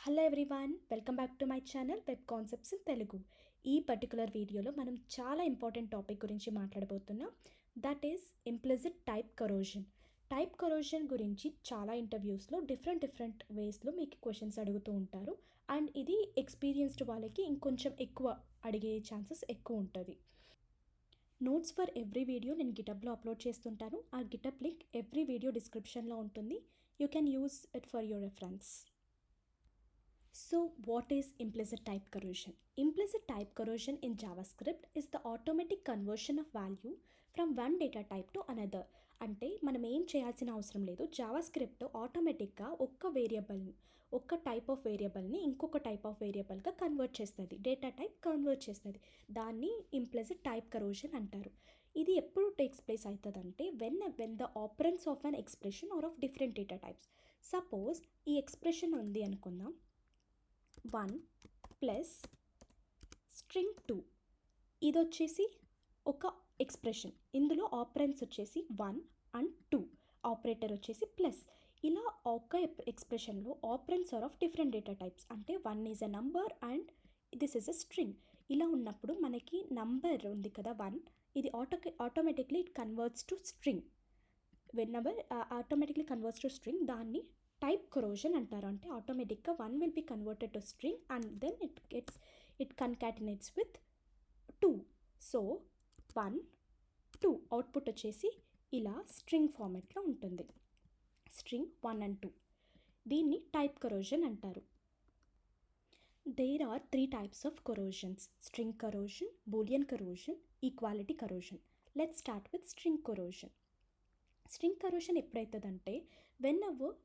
Hello everyone, welcome back to my channel web concepts in Telugu. ఈ particular వీడియోలో మనం చాలా ఇంపార్టెంట్ టాపిక్ గురించి మాట్లాడబోతున్నాం. That is implicit type corrosion. Type corrosion గురించి చాలా ఇంటర్వ్యూస్లో డిఫరెంట్ వేస్లో మీకు క్వశ్చన్స్ అడుగుతూ ఉంటారు. అండ్ ఇది ఎక్స్పీరియన్స్డ్ వాళ్ళకి ఇంకొంచెం ఎక్కువ అడిగే ఛాన్సెస్ ఎక్కువ ఉంటుంది. నోట్స్ ఫర్ ఎవ్రీ వీడియో నేను గిటబ్లో అప్లోడ్ చేస్తుంటాను. ఆ గిటబ్ లింక్ ఎవ్రీ వీడియో డిస్క్రిప్షన్లో ఉంటుంది. You can use it for your reference. So what is implicit type corrosion? Implicit type corrosion in JavaScript is the automatic conversion of value from one data type to another. అంటే మనం ఏం చేయాల్సిన అవసరం లేదు. JavaScript ఆటోమేటిక్గా ఒక్క type of వేరియబుల్ని ఇంకొక టైప్ ఆఫ్ వేరియబుల్గా కన్వర్ట్ చేస్తుంది, డేటా టైప్ కన్వర్ట్ చేస్తుంది. దాన్ని ఇంప్లిసిట్ టైప్ కరోజన్ అంటారు. ఇది ఎప్పుడు టేక్స్ ప్లేస్ అవుతుందంటే when the ఆపరెన్స్ of an expression are of different data types. Suppose ఈ ఎక్స్ప్రెషన్ ఉంది అనుకుందాం, 1 ప్లస్ స్ట్రింగ్ 2. ఇది వచ్చేసి ఒక ఎక్స్ప్రెషన్. ఇందులో ఆపరెన్స్ వచ్చేసి 1 అండ్ 2, ఆపరేటర్ వచ్చేసి ప్లస్. ఇలా ఒక ఎక్స్ప్రెషన్లో operands are of different data types. అంటే 1 is a number and this is a string. ఇలా ఉన్నప్పుడు మనకి నంబర్ ఉంది కదా 1, ఇది automatically it converts to string. Whenever automatically converts to string, దాన్ని టైప్ కరోజన్ అంటారు. అంటే ఆటోమేటిక్గా 1 will be converted to string and then it concatenates with 2. So 1 2 output వచ్చేసి ఇలా స్ట్రింగ్ ఫార్మెట్లో ఉంటుంది, స్ట్రింగ్ 1 and 2. దీన్ని టైప్ కరోజన్ అంటారు. There are 3 types of coercions: string coercion, boolean coercion, equality coercion. Let's start with string coercion. String coercion ఎప్పుడవుతుందంటే whenever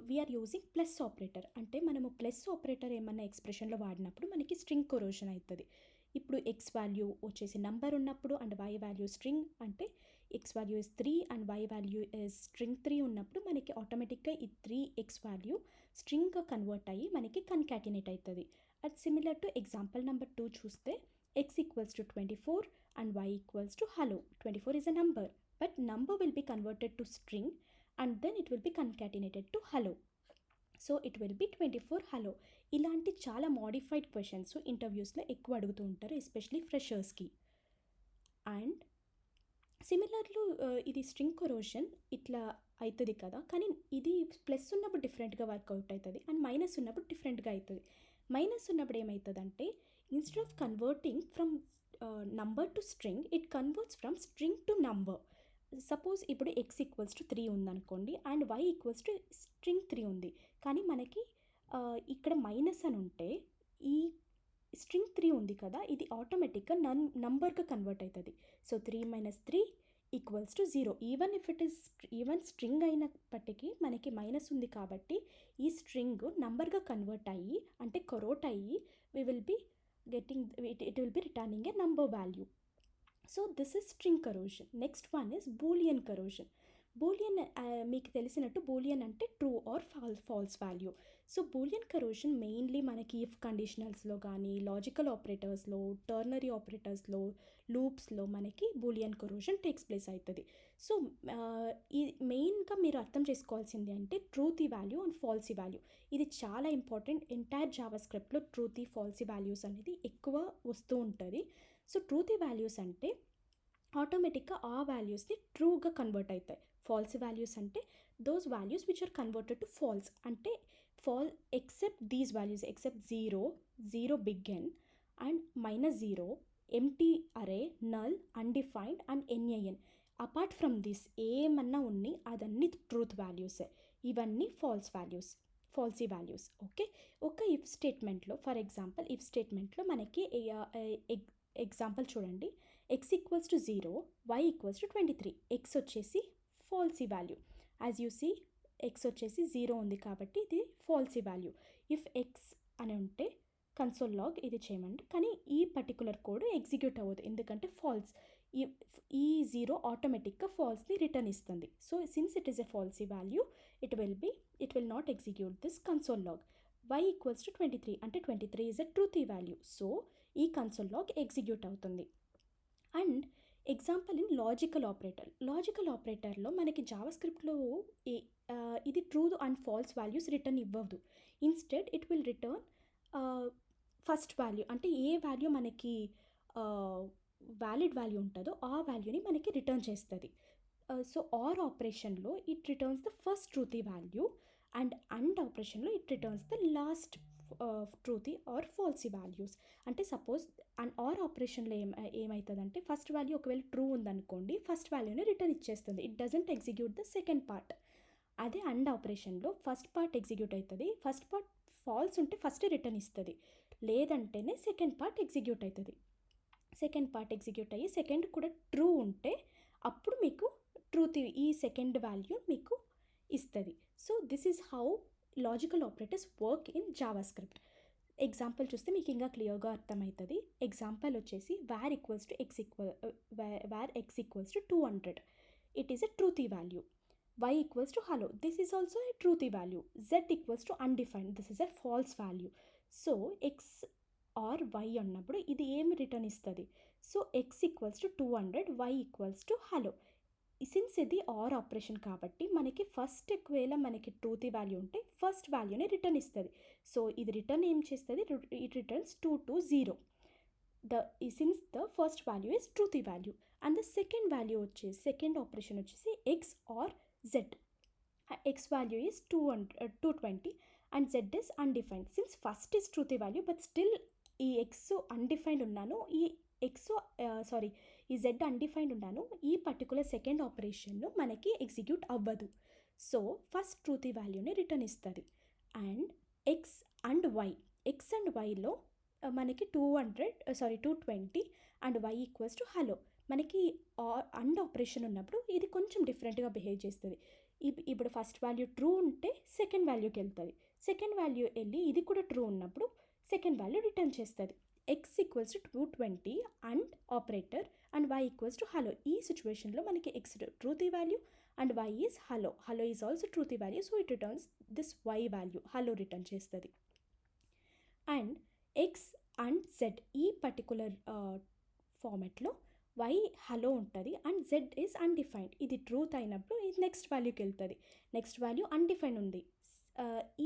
we are using plus operator. అంటే మనము plus operator ఏమన్నా ఎక్స్ప్రెషన్లో వాడినప్పుడు మనకి string coercion అవుతుంది. ఇప్పుడు ఎక్స్ వాల్యూ వచ్చేసి నంబర్ ఉన్నప్పుడు అండ్ వై వాల్యూ స్ట్రింగ్, అంటే x value is 3 and y value is string 3 ఉన్నప్పుడు మనకి ఆటోమేటిక్గా ఈ 3 ఎక్స్ వాల్యూ స్ట్రింగ్గా కన్వర్ట్ అయ్యి మనకి కన్కాటినేట్ అవుతుంది. అది సిమిలర్ టు ఎగ్జాంపుల్ నెంబర్ 2 చూస్తే x equals to 24 and y equals to hello. 24 is a number, but number will be converted to string and then it will be concatenated to hello. So it will be 24 hello. ఇలాంటి చాలా modified questions ఇంటర్వ్యూస్లో ఎక్కువ అడుగుతూ ఉంటారు, especially ఫ్రెషర్స్కి. And సిమిలర్లు ఇది string corrosion ఇట్లా అవుతుంది కదా, కానీ ఇది ప్లస్ ఉన్నప్పుడు డిఫరెంట్గా వర్కౌట్ అవుతుంది అండ్ మైనస్ ఉన్నప్పుడు డిఫరెంట్గా అవుతుంది. మైనస్ ఉన్నప్పుడు ఏమవుతుందంటే instead of converting from number to string, it converts from string to number. Suppose ఇప్పుడు ఎక్స్ ఈక్వల్స్ టు 3 ఉందనుకోండి and y equals to string 3 ఉంది, కానీ మనకి ఇక్కడ మైనస్ అని ఉంటే ఈ స్ట్రింగ్ 3 ఉంది కదా, ఇది ఆటోమేటిక్గా నంబర్గా కన్వర్ట్ అవుతుంది. So 3 - 3 equals to 0. Even string అయినప్పటికీ మనకి మైనస్ ఉంది కాబట్టి ఈ స్ట్రింగ్ నంబర్గా కన్వర్ట్ అయ్యి, అంటే కొరోట్ అయ్యి, we will be getting it will be returning a number value. So this is string corrosion. Next one is boolean corrosion. Boolean మీకు తెలిసినట్టు బూలియన్ అంటే true or falls value. So Boolean corrosion mainly మనకి if కండిషనల్స్లో కానీ logical ఆపరేటర్స్లో, ternary ఆపరేటర్స్లో, లూప్స్లో మనకి Boolean corrosion takes place అవుతుంది. So ఈ మెయిన్గా మీరు అర్థం చేసుకోవాల్సింది అంటే ట్రూతీ వాల్యూ అండ్ ఫాల్సీ వాల్యూ. ఇది చాలా ఇంపార్టెంట్. ఎంటైర్ జావాస్క్రిప్ట్లో ట్రూతీ ఫాల్సీ వాల్యూస్ అనేది ఎక్కువ వస్తూ ఉంటుంది. సో ట్రూతీ వాల్యూస్ అంటే ఆటోమేటిక్గా ఆ వాల్యూస్ని ట్రూగా కన్వర్ట్ అవుతాయి. ఫాల్స్ వాల్యూస్ అంటే those values which are converted to false. అంటే except these values, except 0 bigint and -0, empty array, null, undefined and NaN. Apart from this ఏమన్నా ఉన్నాయి అదన్నీ ట్రూత్ వాల్యూసే. ఇవన్నీ ఫాల్సీ వాల్యూస్. ఓకే, ఒక ఇఫ్ స్టేట్మెంట్లో, ఫర్ ఎగ్జాంపుల్ ఇఫ్ స్టేట్మెంట్లో మనకి ఎగ్జాంపుల్ చూడండి, x equals to 0, y equals to 23. x వచ్చేసి falsy value. As you see x వచ్చేసి 0 ఉంది కాబట్టి ఇది ఫాల్సీ వాల్యూ. ఇఫ్ x అని ఉంటే కన్సోల్ లాగ్ ఇది చేయమండి, కానీ ఈ పర్టికులర్ కోడ్ ఎగ్జిక్యూట్ అవ్వదు ఎందుకంటే ఫాల్స్. ఈ 0 ఆటోమేటిక్గా ఫాల్స్ని రిటర్న్ ఇస్తుంది. So since it is a falsy value, it will not execute this console log. y equals to 23 అంటే 23 is a truthy value. So ఈ కన్సోల్ లాగ్ ఎగ్జిక్యూట్ అవుతుంది. అండ్ ఎగ్జాంపుల్ ఇన్ లాజికల్ ఆపరేటర్లో మనకి జావాస్క్రిప్ట్లో ఇది true and false values return ఇవ్వదు. Instead it will return first value, అంటే ఏ వాల్యూ మనకి వ్యాలిడ్ వాల్యూ ఉంటుందో ఆ వాల్యూని మనకి రిటర్న్ చేస్తుంది. సో ఆర్ ఆపరేషన్లో it returns the first truthy value, and ఆపరేషన్లో it returns the last truthy or falsy values. అంటే సపోజ్ అండ్ ఆర్ ఆపరేషన్లో ఏమవుతుందంటే ఫస్ట్ వాల్యూ ఒకవేళ ట్రూ ఉందనుకోండి, ఫస్ట్ వాల్యూని రిటర్న్ ఇచ్చేస్తుంది, it doesn't execute the second part. అదే అండ్ ఆపరేషన్లో ఫస్ట్ పార్ట్ ఎగ్జిక్యూట్ అవుతుంది, ఫస్ట్ పార్ట్ ఫాల్స్ ఉంటే ఫస్ట్ రిటర్న్ ఇస్తుంది, లేదంటేనే సెకండ్ పార్ట్ ఎగ్జిక్యూట్ అవుతుంది. సెకండ్ పార్ట్ ఎగ్జిక్యూట్ అయ్యి సెకండ్ కూడా ట్రూ ఉంటే అప్పుడు మీకు ట్రూత్ ఈ సెకండ్ వాల్యూ మీకు ఇస్తుంది. So this is how logical operators work in JavaScript. Example చూస్తే మీకు ఇంకా క్లియర్గా అర్థమవుతుంది. ఎగ్జాంపుల్ వచ్చేసి var equals to x var x equals to 200, it is a truthy value. y equals to hello, this is also a truthy value. z equals to undefined, this is a false value. So x or y అన్నప్పుడు ఇది ఏమి return ఇస్తుంది? So x equals to 200, y equals to hello. Since ఇది are operation కాబట్టి మనకి first ఒకవేళ మనకి ట్రూతీ value ఉంటే ఫస్ట్ వాల్యూని రిటర్న్ ఇస్తుంది. సో ఇది రిటర్న్ ఏం చేస్తుంది? It returns 2 to 0. Since the first value is truthy value, and the second value వచ్చేసి సెకండ్ ఆపరేషన్ వచ్చేసి x or z. X value is 220 and z is undefined. Since first is truthy value but still ఈ x undefined ఉన్నాను, ఈ ఈ z undefined ఉన్నాను, ఈ particular second ఆపరేషన్లో మనకి ఎగ్జిక్యూట్ అవ్వదు. సో ఫస్ట్ ట్రూతీ వాల్యూని రిటర్న్ ఇస్తుంది. అండ్ x అండ్ వైలో మనకి 220 and y equals to hello. మనకి అండ్ ఆపరేషన్ ఉన్నప్పుడు ఇది కొంచెం డిఫరెంట్గా బిహేవ్ చేస్తుంది. ఇప్పుడు ఫస్ట్ వాల్యూ ట్రూ ఉంటే సెకండ్ వాల్యూకి వెళ్తుంది, సెకండ్ వాల్యూ వెళ్ళి ఇది కూడా ట్రూ ఉన్నప్పుడు సెకండ్ వాల్యూ రిటర్న్ చేస్తుంది. X equals to 220 and operator and y equals to hello. ఈ సిచ్యువేషన్లో మనకి x truthy value and y is hello. Hello is also truthy value, so it returns this y value, hello return చేస్తుంది. And X and Z ఈ particular ఫార్మెట్లో y hello ఉంటుంది and z is undefined. ఇది truth అయినప్పుడు ఇది next వాల్యూకి వెళ్తుంది, next value undefined ఉంది.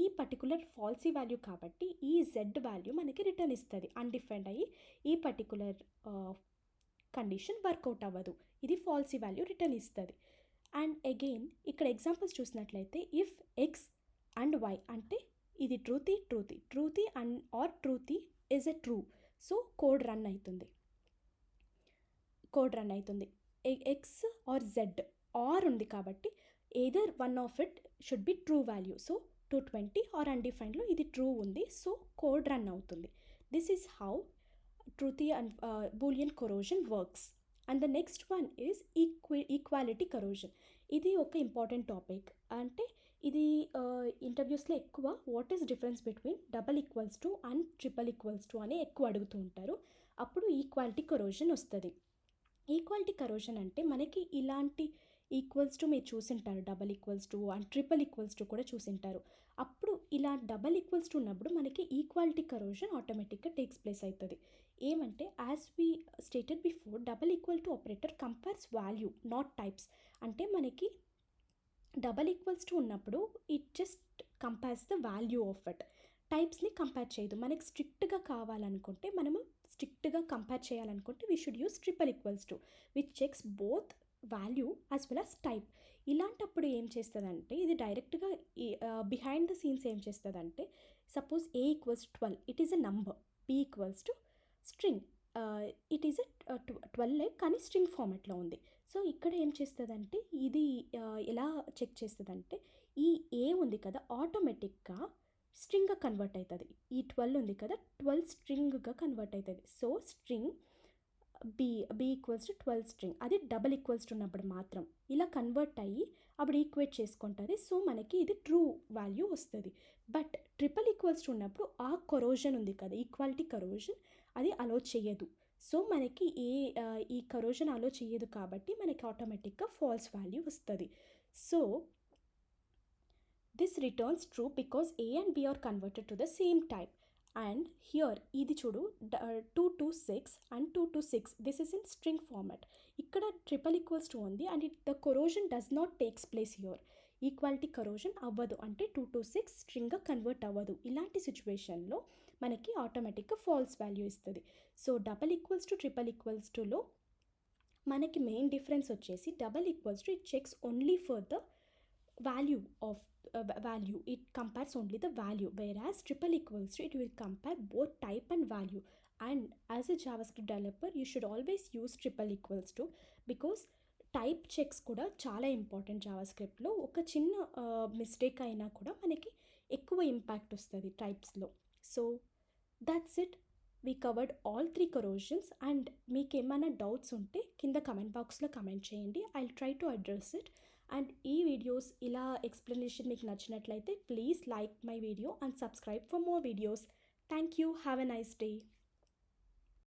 ఈ particular falsi value కాబట్టి ఈ z వాల్యూ మనకి రిటర్న్ ఇస్తుంది అన్డిఫైన్డ్ అయ్యి. ఈ పర్టికులర్ కండిషన్ వర్కౌట్ అవ్వదు, ఇది ఫాల్సీ వాల్యూ రిటర్న్ ఇస్తుంది. అండ్ అగైన్ ఇక్కడ ఎగ్జాంపుల్స్ చూసినట్లయితే ఇఫ్ ఎక్స్ అండ్ వై అంటే ఇది truthy and or truthy is a true, so code run అవుతుంది. ఎక్స్ ఆర్ జెడ్ ఆర్ ఉంది కాబట్టి either one of it should be true value. So 220 or అన్డిఫైన్డ్లో ఇది ట్రూ ఉంది, సో కోడ్ రన్ అవుతుంది. This is how ట్రూతీ and boolean coercion works. And the next one is equality coercion. ఇది ఒక important topic. అంటే ఇది ఇంటర్వ్యూస్లో ఎక్కువ what is difference between double equals to and triple equals to అని ఎక్కువ అడుగుతూ ఉంటారు. అప్పుడు ఈక్వాలిటీ కరోజన్ వస్తుంది. ఈక్వాలిటీ కరోజన్ అంటే మనకి ఇలాంటి ఈక్వల్స్ టు మీరు చూసింటారు, double equals to and triple equals to కూడా చూసింటారు. అప్పుడు ఇలా డబల్ ఈక్వల్స్ టు ఉన్నప్పుడు మనకి ఈక్వాలిటీ కరోజన్ ఆటోమేటిక్గా టేక్స్ ప్లేస్ అవుతుంది. ఏమంటే as we stated before, double equal to operator compares value not types. అంటే మనకి డబల్ ఈక్వల్స్ టు ఉన్నప్పుడు it just compares the value of it, టైప్స్ని కంపేర్ చేయదు. మనకి స్ట్రిక్ట్గా కావాలనుకుంటే, మనము స్ట్రిక్ట్గా కంపేర్ చేయాలనుకుంటే we should use triple equals to which checks both value as well as type. ఇలాంటప్పుడు ఏం చేస్తుందంటే ఇది డైరెక్ట్గా బిహైండ్ ద సీన్స్ ఏం చేస్తుందంటే, suppose A equals 12, it is a number, B equals to string, it is a 12 కానీ string ఫార్మాట్లో ఉంది. సో ఇక్కడ ఏం చేస్తుందంటే ఇది ఎలా చెక్ చేస్తుందంటే, ఈ ఏ ఉంది కదా ఆటోమేటిక్గా స్ట్రింగ్గా కన్వర్ట్ అవుతుంది. ఈ 12 ఉంది కదా 12 స్ట్రింగ్గా కన్వర్ట్ అవుతుంది. So string B equals to 12 string, అది డబల్ ఈక్వల్స్ టు ఉన్నప్పుడు మాత్రం ఇలా కన్వర్ట్ అయ్యి అప్పుడు ఈక్వేట్ చేసుకుంటుంది. సో మనకి ఇది ట్రూ వాల్యూ వస్తుంది. బట్ ట్రిపుల్ ఈక్వల్స్ టు ఉన్నప్పుడు ఆ కరోజన్ ఉంది కదా, ఈక్వాలిటీ కరోజన్, అది అలో చేయదు. సో మనకి ఈ కరోజన్ అలో చేయదు కాబట్టి మనకి ఆటోమేటిక్గా ఫాల్స్ వాల్యూ వస్తుంది. So this returns true because A and B are converted to the same type. And here ఇది చూడు 2 to 6 and 2 to 6, this is in string format. ఇక్కడ ట్రిపుల్ ఈక్వల్స్ టు ఉంది and the coercion does not takes place here. Equality coercion అవ్వదు, అంటే 2 to 6 స్ట్రింగ్గా convert అవ్వదు. ఇలాంటి సిచ్యువేషన్లో మనకి ఆటోమేటిక్గా ఫాల్స్ వాల్యూ ఇస్తుంది. సో డబల్ ఈక్వల్స్ టులో మనకి మెయిన్ డిఫరెన్స్ వచ్చేసి double equals to it checks only for the value of value, it compares only the value, whereas triple equals to it will compare both type and value. And as a JavaScript developer you should always use triple equals to, because type checks కూడా చాలా important జావాస్క్రిప్ట్లో. ఒక చిన్న mistake అయినా కూడా మనకి ఎక్కువ impact వస్తుంది టైప్స్లో. So that's it, we covered all 3 coercions. And మీకు ఏమైనా డౌట్స్ ఉంటే కింద కమెంట్ బాక్స్లో కమెంట్ చేయండి, I try to address it. And ఈ వీడియోస్ ఇలా ఎక్స్ప్లెనేషన్ మీకు నచ్చినట్లయితే please like my video and subscribe for more videos. Thank you, have a nice day.